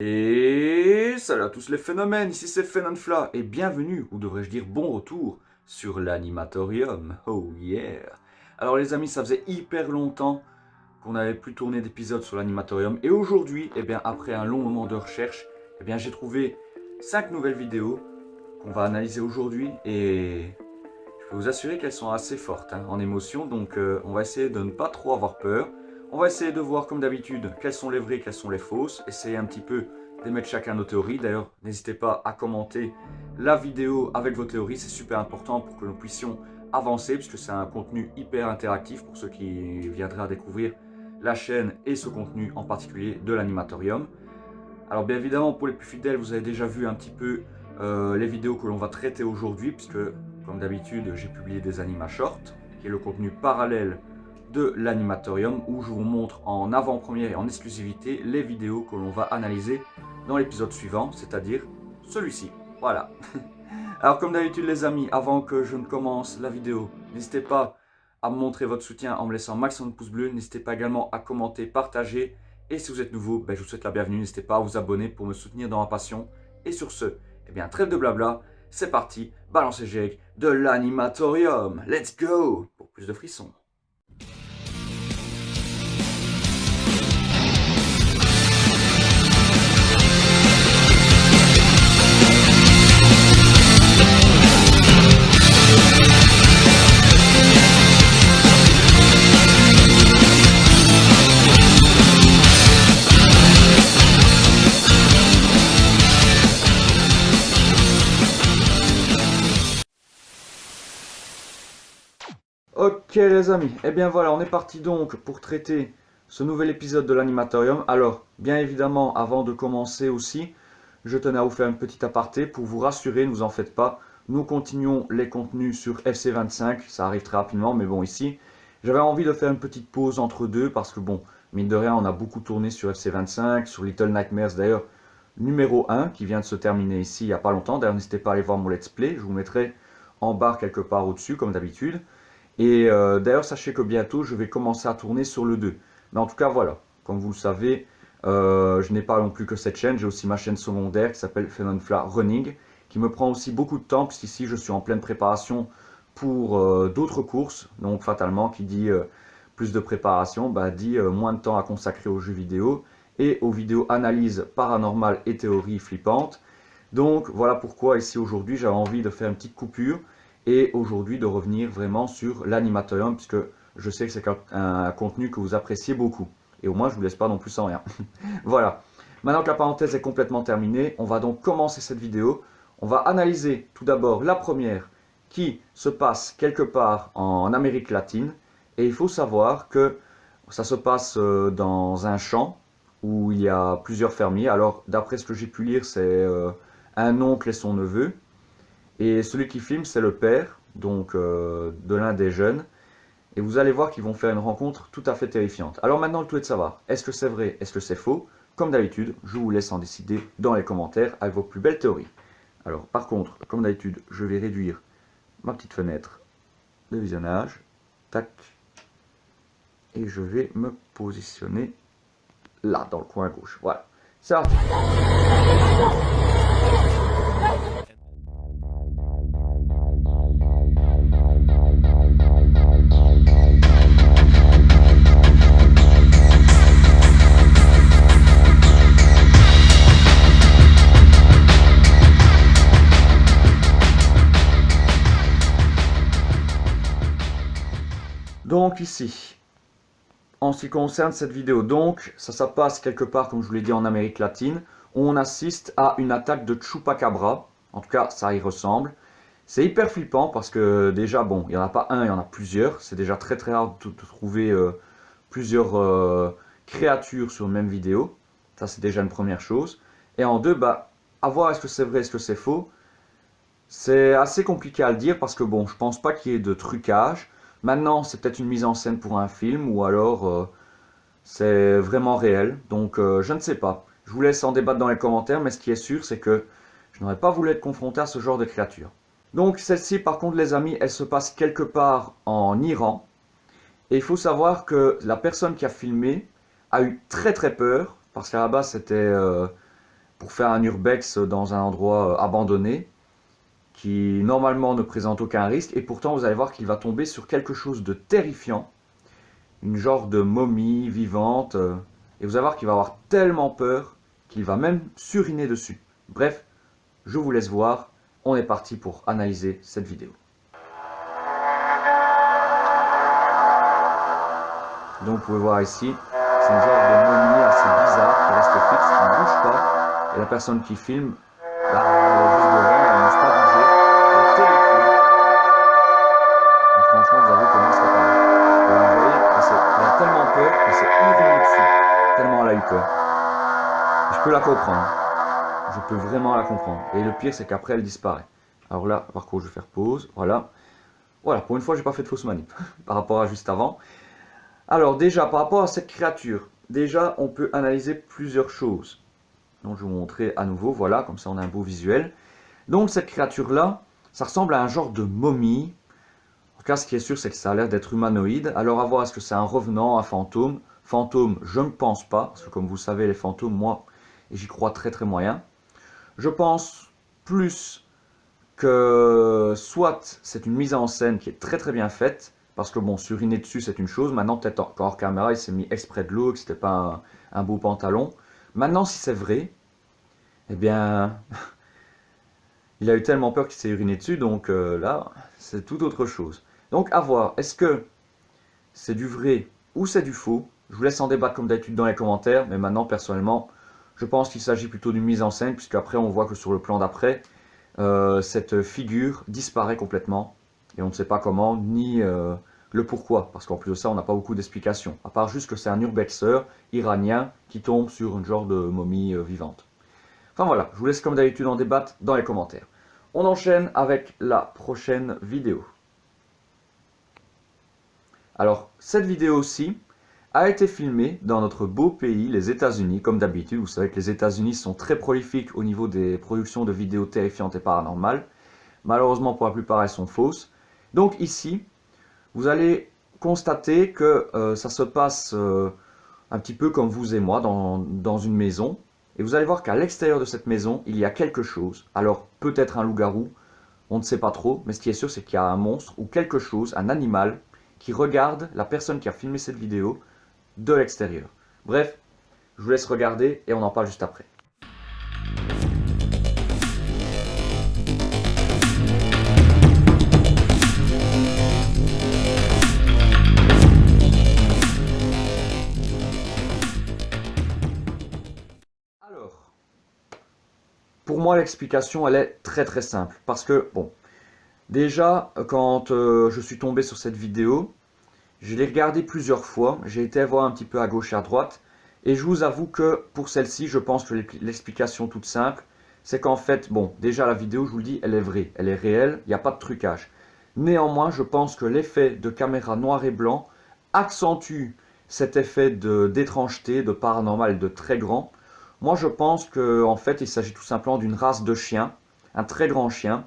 Et salut à tous les phénomènes, ici c'est Fenonfla et bienvenue, ou devrais-je dire bon retour, sur l'animatorium. Oh yeah! Alors les amis, ça faisait hyper longtemps qu'on n'avait plus tourné d'épisode sur l'animatorium et aujourd'hui, après un long moment de recherche, j'ai trouvé 5 nouvelles vidéos qu'on va analyser aujourd'hui et je peux vous assurer qu'elles sont assez fortes en émotion, donc on va essayer de ne pas trop avoir peur. On va essayer de voir comme d'habitude quelles sont les vraies, quelles sont les fausses, essayer un petit peu d'émettre chacun nos théories. D'ailleurs, n'hésitez pas à commenter la vidéo avec vos théories, c'est super important pour que nous puissions avancer, puisque c'est un contenu hyper interactif pour ceux qui viendraient à découvrir la chaîne et ce contenu en particulier de l'animatorium. Alors bien évidemment, pour les plus fidèles, vous avez déjà vu un petit peu les vidéos que l'on va traiter aujourd'hui, puisque comme d'habitude, j'ai publié des anima shorts, qui est le contenu parallèle de l'animatorium, où je vous montre en avant-première et en exclusivité les vidéos que l'on va analyser dans l'épisode suivant, c'est-à-dire celui-ci. Voilà. Alors comme d'habitude les amis, avant que je ne commence la vidéo, n'hésitez pas à me montrer votre soutien en me laissant un maximum de pouces bleus. N'hésitez pas également à commenter, partager. Et si vous êtes nouveau, je vous souhaite la bienvenue. N'hésitez pas à vous abonner pour me soutenir dans ma passion. Et sur ce, trêve de blabla, c'est parti, balancez le générique de l'animatorium. Let's go pour plus de frissons. Ok les amis, voilà, on est parti donc pour traiter ce nouvel épisode de l'animatorium. Alors, bien évidemment, avant de commencer aussi, je tenais à vous faire une petite aparté pour vous rassurer, ne vous en faites pas. Nous continuons les contenus sur FC25, ça arrive très rapidement, mais bon ici, j'avais envie de faire une petite pause entre deux parce que bon, mine de rien, on a beaucoup tourné sur FC25, sur Little Nightmares d'ailleurs, numéro 1 qui vient de se terminer ici il n'y a pas longtemps. D'ailleurs, n'hésitez pas à aller voir mon let's play, je vous mettrai en barre quelque part au-dessus comme d'habitude. Et d'ailleurs, sachez que bientôt, je vais commencer à tourner sur le 2. Mais en tout cas, voilà, comme vous le savez, je n'ai pas non plus que cette chaîne, j'ai aussi ma chaîne secondaire qui s'appelle Fenonfla Running, qui me prend aussi beaucoup de temps, puisqu'ici, je suis en pleine préparation pour d'autres courses. Donc, fatalement, qui dit plus de préparation, dit moins de temps à consacrer aux jeux vidéo et aux vidéos analyses paranormales et théories flippantes. Donc, voilà pourquoi, ici, aujourd'hui, j'avais envie de faire une petite coupure et aujourd'hui de revenir vraiment sur l'animatorium, puisque je sais que c'est un contenu que vous appréciez beaucoup. Et au moins, je ne vous laisse pas non plus sans rien. Voilà. Maintenant que la parenthèse est complètement terminée, on va donc commencer cette vidéo. On va analyser tout d'abord la première qui se passe quelque part en Amérique latine. Et il faut savoir que ça se passe dans un champ où il y a plusieurs fermiers. Alors, d'après ce que j'ai pu lire, c'est un oncle et son neveu. Et celui qui filme, c'est le père, donc de l'un des jeunes. Et vous allez voir qu'ils vont faire une rencontre tout à fait terrifiante. Alors maintenant, le tout est de savoir, est-ce que c'est vrai, est-ce que c'est faux? Comme d'habitude, je vous laisse en décider dans les commentaires avec vos plus belles théories. Alors par contre, comme d'habitude, je vais réduire ma petite fenêtre de visionnage. Tac. Et je vais me positionner là, dans le coin gauche. Voilà. C'est parti. Donc ici, en ce qui concerne cette vidéo, donc ça se passe quelque part, comme je vous l'ai dit, en Amérique latine, où on assiste à une attaque de Chupacabra. En tout cas, ça y ressemble. C'est hyper flippant parce que déjà, bon, il n'y en a pas un, il y en a plusieurs. C'est déjà très très rare de trouver plusieurs créatures sur une même vidéo. Ça, c'est déjà une première chose. Et en deux, à voir est-ce que c'est vrai, est-ce que c'est faux. C'est assez compliqué à le dire parce que bon, je pense pas qu'il y ait de trucage. Maintenant, c'est peut-être une mise en scène pour un film ou alors c'est vraiment réel. Donc, je ne sais pas. Je vous laisse en débattre dans les commentaires, mais ce qui est sûr, c'est que je n'aurais pas voulu être confronté à ce genre de créature. Donc, celle-ci, par contre, les amis, elle se passe quelque part en Iran. Et il faut savoir que la personne qui a filmé a eu très très peur parce qu'à la base, c'était pour faire un urbex dans un endroit abandonné, qui normalement ne présente aucun risque, et pourtant vous allez voir qu'il va tomber sur quelque chose de terrifiant, une genre de momie vivante, et vous allez voir qu'il va avoir tellement peur qu'il va même suriner dessus. Bref, je vous laisse voir, on est parti pour analyser cette vidéo. Donc vous pouvez voir ici, c'est une genre de momie assez bizarre qui reste fixe, qui ne bouge pas, et la personne qui filme, là, elle est juste devant, elle n'ose pas bouger, elle est terrifiée. Et franchement, vous avez vu comment ça paraît. Et vous voyez, elle a tellement peur qu'elle s'est urinée dessus, tellement elle a eu peur. Je peux la comprendre, je peux vraiment la comprendre. Et le pire, c'est qu'après, elle disparaît. Alors là, par contre, je vais faire pause, voilà. Voilà, pour une fois, j'ai pas fait de fausse manip par rapport à juste avant. Alors déjà, par rapport à cette créature, déjà, on peut analyser plusieurs choses. Donc je vais vous montrer à nouveau, voilà, comme ça on a un beau visuel. Donc cette créature-là, ça ressemble à un genre de momie. En tout cas, ce qui est sûr, c'est que ça a l'air d'être humanoïde. Alors à voir, est-ce que c'est un revenant, un fantôme? Fantôme, je ne pense pas, parce que comme vous savez, les fantômes, moi, j'y crois très très moyen. Je pense plus que soit c'est une mise en scène qui est très très bien faite, parce que bon, suriner dessus c'est une chose, maintenant peut-être qu'en hors caméra il s'est mis exprès de l'eau, que c'était pas un beau pantalon. Maintenant si c'est vrai, eh bien, il a eu tellement peur qu'il s'est uriné dessus, donc là, c'est tout autre chose. Donc à voir, est-ce que c'est du vrai ou c'est du faux? Je vous laisse en débattre comme d'habitude dans les commentaires, mais maintenant personnellement, je pense qu'il s'agit plutôt d'une mise en scène, puisque après on voit que sur le plan d'après, cette figure disparaît complètement et on ne sait pas comment ni le pourquoi, parce qu'en plus de ça on n'a pas beaucoup d'explications, à part juste que c'est un urbexeur iranien qui tombe sur une genre de momie vivante. Enfin voilà, je vous laisse comme d'habitude en débattre dans les commentaires. On enchaîne avec la prochaine vidéo. Alors cette vidéo aussi a été filmée dans notre beau pays, les États-Unis, comme d'habitude. Vous savez que les États-Unis sont très prolifiques au niveau des productions de vidéos terrifiantes et paranormales. Malheureusement, pour la plupart, elles sont fausses. Donc ici, vous allez constater que ça se passe un petit peu comme vous et moi, dans une maison. Et vous allez voir qu'à l'extérieur de cette maison, il y a quelque chose. Alors, peut-être un loup-garou, on ne sait pas trop, mais ce qui est sûr, c'est qu'il y a un monstre ou quelque chose, un animal, qui regarde la personne qui a filmé cette vidéo de l'extérieur. Bref, je vous laisse regarder et on en parle juste après. Alors, pour moi l'explication elle est très très simple. Parce que, bon, déjà quand je suis tombé sur cette vidéo, je l'ai regardée plusieurs fois, j'ai été voir un petit peu à gauche et à droite, et je vous avoue que pour celle-ci, je pense que l'explication toute simple, c'est qu'en fait, bon, déjà la vidéo, je vous le dis, elle est vraie, elle est réelle, il n'y a pas de trucage. Néanmoins, je pense que l'effet de caméra noir et blanc accentue cet effet d'étrangeté, de paranormal, de très grand. Moi, je pense qu'en fait, il s'agit tout simplement d'une race de chien, un très grand chien,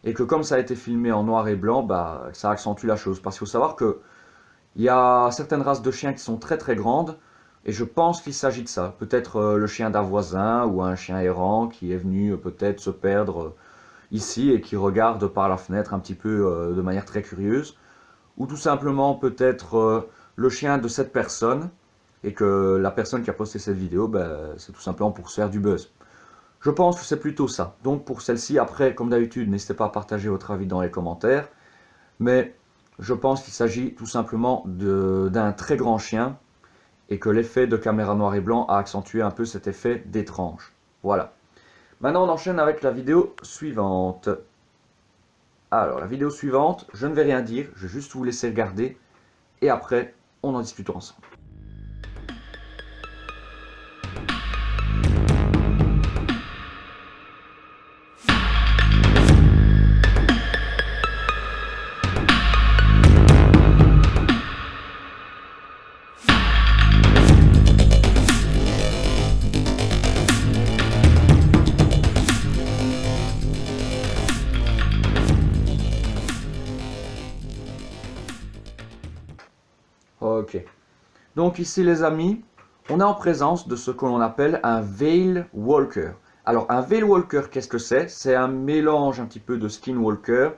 et que comme ça a été filmé en noir et blanc, bah, ça accentue la chose. Parce qu'il faut savoir que il y a certaines races de chiens qui sont très très grandes, et je pense qu'il s'agit de ça. Peut-être le chien d'un voisin, ou un chien errant qui est venu peut-être se perdre ici, et qui regarde par la fenêtre un petit peu de manière très curieuse. Ou tout simplement peut-être le chien de cette personne, et que la personne qui a posté cette vidéo, ben, c'est tout simplement pour se faire du buzz. Je pense que c'est plutôt ça. Donc pour celle-ci, après, comme d'habitude, n'hésitez pas à partager votre avis dans les commentaires. Mais je pense qu'il s'agit tout simplement d'un très grand chien et que l'effet de caméra noir et blanc a accentué un peu cet effet d'étrange. Voilà. Maintenant, on enchaîne avec la vidéo suivante. Alors, la vidéo suivante, je ne vais rien dire, je vais juste vous laisser regarder et après, on en discute ensemble. Ok. Donc ici les amis, on est en présence de ce que l'on appelle un Veil Walker. Alors un Veil Walker, qu'est-ce que c'est? C'est un mélange un petit peu de Skinwalker,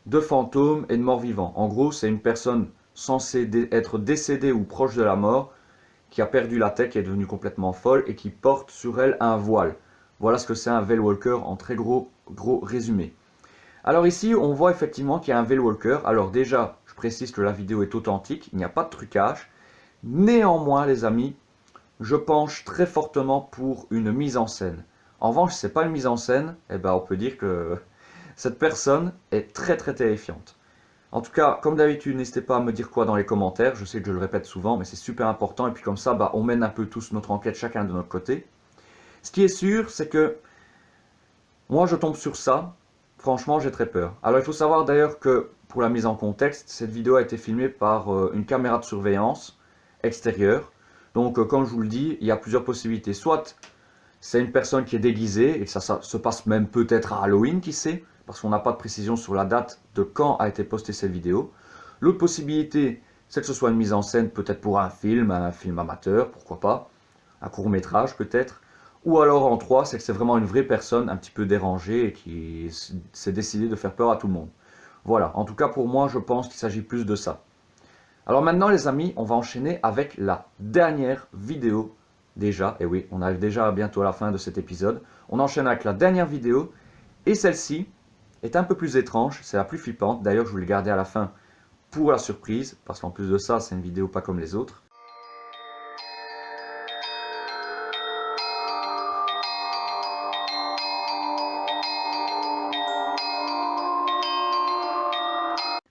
de fantômes et de morts-vivants. En gros, c'est une personne censée être décédée ou proche de la mort, qui a perdu la tête, qui est devenue complètement folle et qui porte sur elle un voile. Voilà ce que c'est un Veil Walker en très gros résumé. Alors ici, on voit effectivement qu'il y a un Veil Walker. Alors déjà, je précise que la vidéo est authentique, il n'y a pas de trucage. Néanmoins, les amis, je penche très fortement pour une mise en scène. En revanche, si ce n'est pas une mise en scène, eh ben, on peut dire que cette personne est très terrifiante. En tout cas, comme d'habitude, n'hésitez pas à me dire quoi dans les commentaires. Je sais que je le répète souvent, mais c'est super important. Et puis comme ça, on mène un peu tous notre enquête, chacun de notre côté. Ce qui est sûr, c'est que moi, je tombe sur ça. Franchement, j'ai très peur. Alors, il faut savoir d'ailleurs que, pour la mise en contexte, cette vidéo a été filmée par une caméra de surveillance extérieure. Donc, comme je vous le dis, il y a plusieurs possibilités. Soit c'est une personne qui est déguisée, et ça se passe même peut-être à Halloween, qui sait, parce qu'on n'a pas de précision sur la date de quand a été postée cette vidéo. L'autre possibilité, c'est que ce soit une mise en scène, peut-être pour un film amateur, pourquoi pas, un court-métrage peut-être. Ou alors en 3, c'est que c'est vraiment une vraie personne un petit peu dérangée et qui s'est décidée de faire peur à tout le monde. Voilà, en tout cas pour moi, je pense qu'il s'agit plus de ça. Alors maintenant les amis, on va enchaîner avec la dernière vidéo déjà. Et oui, on arrive déjà bientôt à la fin de cet épisode. On enchaîne avec la dernière vidéo. Et celle-ci est un peu plus étrange, c'est la plus flippante. D'ailleurs, je vous l'ai gardée à la fin pour la surprise, parce qu'en plus de ça, c'est une vidéo pas comme les autres.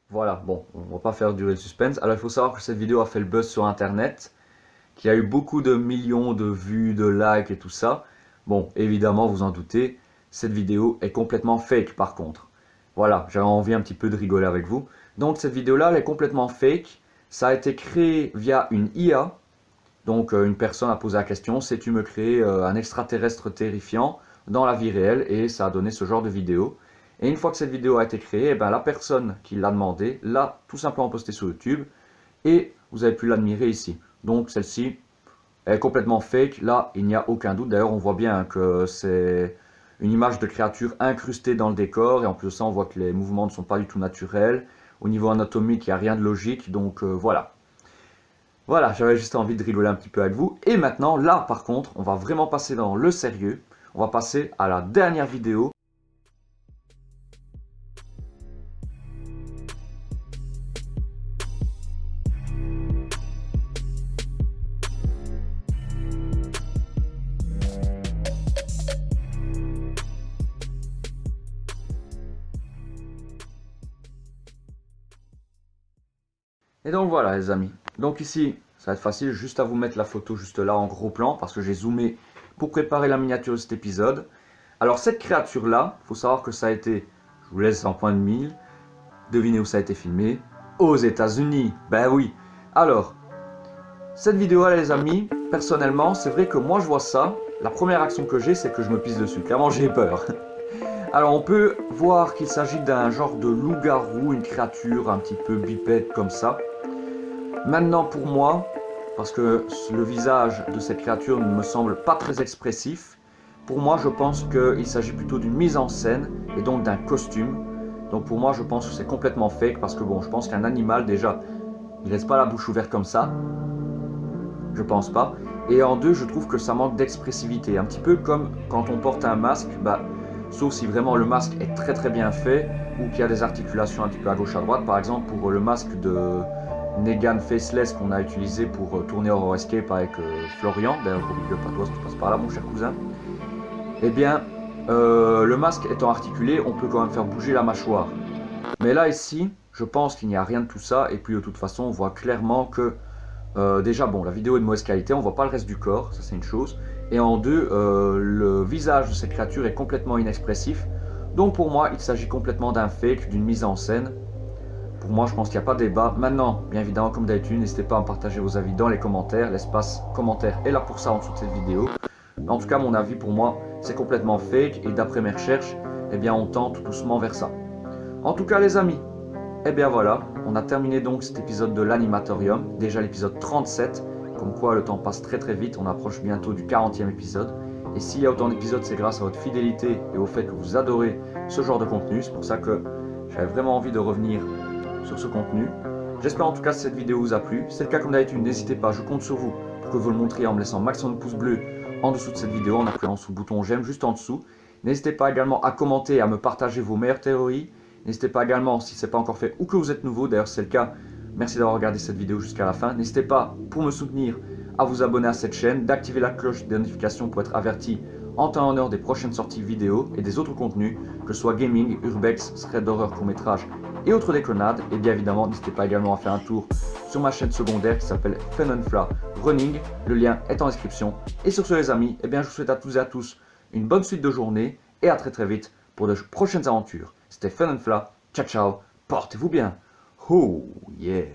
Voilà, bon, on va pas faire durer le suspense. Alors, il faut savoir que cette vidéo a fait le buzz sur Internet, qu'il y a eu beaucoup de millions de vues, de likes et tout ça. Bon, évidemment, vous en doutez, cette vidéo est complètement fake par contre. Voilà, j'avais envie un petit peu de rigoler avec vous. Donc cette vidéo-là, elle est complètement fake. Ça a été créé via une IA. Donc une personne a posé la question, sais-tu me créer un extraterrestre terrifiant dans la vie réelle? Et ça a donné ce genre de vidéo. Et une fois que cette vidéo a été créée, eh ben, la personne qui l'a demandé l'a tout simplement postée sur YouTube. Et vous avez pu l'admirer ici. Donc celle-ci est complètement fake. Là, il n'y a aucun doute. D'ailleurs, on voit bien que c'est une image de créature incrustée dans le décor. Et en plus de ça, on voit que les mouvements ne sont pas du tout naturels. Au niveau anatomique, il n'y a rien de logique. Donc voilà. Voilà, j'avais juste envie de rigoler un petit peu avec vous. Et maintenant, là par contre, on va vraiment passer dans le sérieux. On va passer à la dernière vidéo. Et donc voilà les amis. Donc ici, ça va être facile, juste à vous mettre la photo juste là en gros plan, parce que j'ai zoomé pour préparer la miniature de cet épisode. Alors cette créature-là, il faut savoir que ça a été, je vous laisse en point de mire, devinez où ça a été filmé, aux États-Unis. Ben oui. Alors, cette vidéo-là les amis, personnellement, c'est vrai que moi je vois ça, la première action que j'ai, c'est que je me pisse dessus. Clairement, j'ai peur. Alors on peut voir qu'il s'agit d'un genre de loup-garou, une créature un petit peu bipède comme ça. Maintenant pour moi, parce que le visage de cette créature ne me semble pas très expressif, pour moi je pense qu'il s'agit plutôt d'une mise en scène et donc d'un costume. Donc pour moi je pense que c'est complètement fake parce que bon, je pense qu'un animal déjà, il laisse pas la bouche ouverte comme ça. Je pense pas. Et en deux, je trouve que ça manque d'expressivité. Un petit peu comme quand on porte un masque, sauf si vraiment le masque est très bien fait ou qu'il y a des articulations un petit peu à gauche à droite. Par exemple pour le masque de Negan Faceless qu'on a utilisé pour tourner Horror Escape avec Florian, d'ailleurs pour Big Up à toi si tu passes par là mon cher cousin. Eh bien, le masque étant articulé, on peut quand même faire bouger la mâchoire. Mais là ici, je pense qu'il n'y a rien de tout ça et puis de toute façon on voit clairement que déjà bon, la vidéo est de mauvaise qualité, on voit pas le reste du corps, ça c'est une chose. Et en deux, le visage de cette créature est complètement inexpressif. Donc pour moi, il s'agit complètement d'un fake, d'une mise en scène. Pour moi, je pense qu'il n'y a pas de débat. Maintenant, bien évidemment, comme d'habitude, n'hésitez pas à me partager vos avis dans les commentaires. L'espace commentaire est là pour ça en dessous de cette vidéo. Mais en tout cas, mon avis, pour moi, c'est complètement fake. Et d'après mes recherches, eh bien, on tente doucement vers ça. En tout cas, les amis, eh bien voilà, on a terminé donc cet épisode de l'Animatorium. Déjà l'épisode 37. Comme quoi le temps passe très très vite, on approche bientôt du 40e épisode. Et s'il y a autant d'épisodes, c'est grâce à votre fidélité et au fait que vous adorez ce genre de contenu. C'est pour ça que j'avais vraiment envie de revenir sur ce contenu. J'espère en tout cas que cette vidéo vous a plu. Si c'est le cas comme d'habitude, n'hésitez pas, je compte sur vous pour que vous le montriez en me laissant un maximum de pouces bleus en dessous de cette vidéo, en appuyant sur le bouton j'aime juste en dessous. N'hésitez pas également à commenter et à me partager vos meilleures théories. N'hésitez pas également, si ce n'est pas encore fait ou que vous êtes nouveau, d'ailleurs si c'est le cas, merci d'avoir regardé cette vidéo jusqu'à la fin. N'hésitez pas, pour me soutenir, à vous abonner à cette chaîne, d'activer la cloche des notifications pour être averti en temps et en heure des prochaines sorties vidéo et des autres contenus, que ce soit gaming, urbex, thread d'horreur, court-métrage et autres déconnades. Et bien évidemment, n'hésitez pas également à faire un tour sur ma chaîne secondaire qui s'appelle Fenonfla Running. Le lien est en description. Et sur ce les amis, je vous souhaite à tous et à tous une bonne suite de journée et à très très vite pour de prochaines aventures. C'était Fenonfla, ciao ciao, portez-vous bien. Oh yeah.